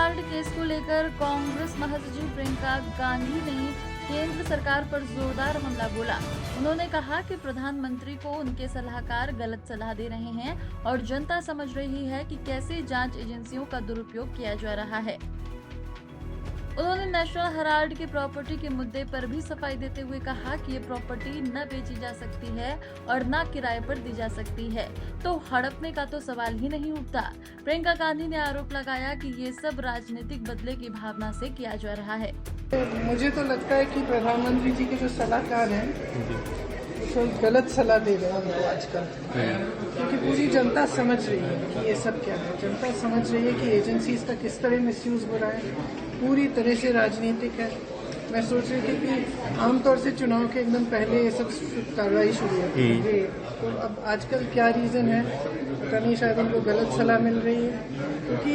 Herald case को लेकर कांग्रेस महासचिव प्रियंका गांधी ने केंद्र सरकार पर जोरदार हमला बोला। उन्होंने कहा कि प्रधानमंत्री को उनके सलाहकार गलत सलाह दे रहे हैं और जनता समझ रही है कि कैसे जांच एजेंसियों का दुरुपयोग किया जा रहा है। उन्होंने नेशनल हेराल्ड की प्रॉपर्टी के मुद्दे पर भी सफाई देते हुए कहा कि ये प्रॉपर्टी न बेची जा सकती है और न किराए पर दी जा सकती है, तो हड़पने का तो सवाल ही नहीं उठता। प्रियंका गांधी ने आरोप लगाया कि ये सब राजनीतिक बदले की भावना से किया जा रहा है। मुझे तो लगता है कि प्रधानमंत्री जी के जो सलाहकार हैं तो गलत सलाह दे रहे हैं आजकल, क्योंकि पूरी जनता समझ रही है कि ये सब क्या है। जनता समझ रही है कि एजेंसीज का किस तरह मिसयूज हो रहा है, पूरी तरह से राजनीतिक है। मैं सोच रही थी कि आमतौर से चुनाव के एकदम पहले ये सब कार्रवाई शुरू होती है, तो अब आजकल क्या रीज़न है पता नहीं, शायद उनको गलत सलाह मिल रही है, क्योंकि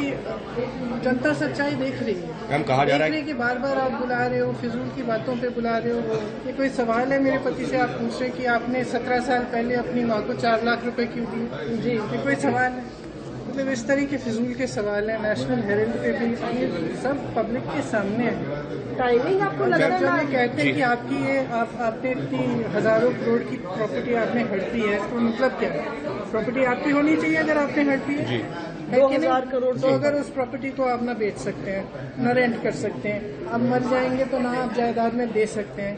जनता सच्चाई देख रही है। हम कहा जा रहा है कि बार बार आप बुला रहे हो, फिजूल की बातों पे बुला रहे हो। ये कोई सवाल है मेरे पति से आप पूछ रहे हैं कि आपने 17 साल पहले अपनी माँ को 4 लाख रुपए क्यों दिए? जी, ये कोई सवाल है? मतलब इस तरह के फिजूल के सवाल हैं। नेशनल हेराल्ड पे भी ये सब पब्लिक के सामने है। टाइमिंग आपको लग रहा है? जब ये कहते हैं कि आपकी ये आपने इतनी हजारों करोड़ की प्रॉपर्टी आपने हड़पी है, तो मतलब क्या है? प्रॉपर्टी आपकी होनी चाहिए अगर आपने हड़पी है। 2000 करोड़। तो अगर उस प्रॉपर्टी को आप ना बेच सकते हैं, न रेंट कर सकते हैं, आप मर जाएंगे तो ना आप जायदाद में दे सकते हैं,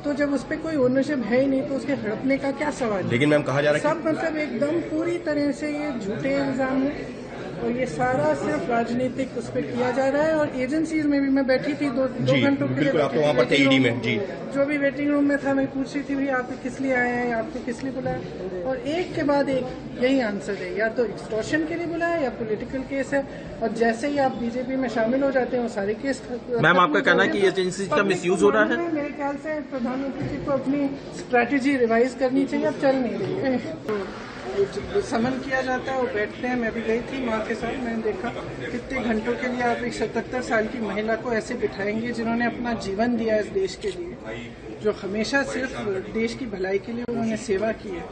तो जब उस पर कोई ओनरशिप है ही नहीं तो उसके हड़पने का क्या सवाल है? लेकिन मैम कहा जा रहा है सब मतलब एकदम पूरी तरह से ये झूठे इल्जाम है और ये सारा सिर्फ राजनीतिक उस पर किया जा रहा है। और एजेंसीज में भी मैं बैठी थी दो घंटों के लिए, बिल्कुल आप तो वहाँ पर थे ईडी में जी। जो भी वेटिंग रूम में था मैं पूछ रही थी भाई आप किस लिए आए हैं, आपको किस लिए बुलाया, और एक के बाद एक यही आंसर है, या तो एक्सटॉर्शन के लिए बुलाया या पॉलिटिकल केस है। और जैसे ही आप बीजेपी में शामिल हो जाते हैं वो सारे केस। मैम आपका कहना है कि एजेंसी का मिसयूज हो रहा है? मेरे ख्याल से प्रधानमंत्री जी को अपनी स्ट्रैटेजी रिवाइज करनी चाहिए, अब चल नहीं रही है। समन किया जाता है, वो बैठते हैं। मैं भी गई थी माँ के साथ, मैंने देखा कितने घंटों के लिए आप एक 77 साल की महिला को ऐसे बिठाएंगे जिन्होंने अपना जीवन दिया इस देश के लिए, जो हमेशा सिर्फ देश की भलाई के लिए उन्होंने सेवा की है।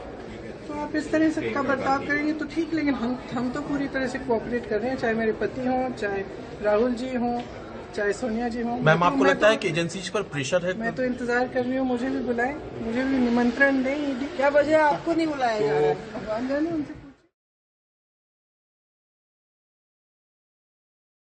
तो आप इस तरह से का बर्ताव करेंगे तो ठीक, लेकिन हम तो पूरी तरह से कोऑपरेट कर रहे हैं, चाहे मेरे पति हों, चाहे राहुल जी हों, चाहे सोनिया जी हों। मैम आपको लगता है कि एजेंसीज पर प्रेशर है? मैं तो इंतजार कर रही हूँ, मुझे भी बुलाएं, मुझे भी निमंत्रण दें। क्या वजह आपको नहीं बुलाया जा रहा है? जाने उनसे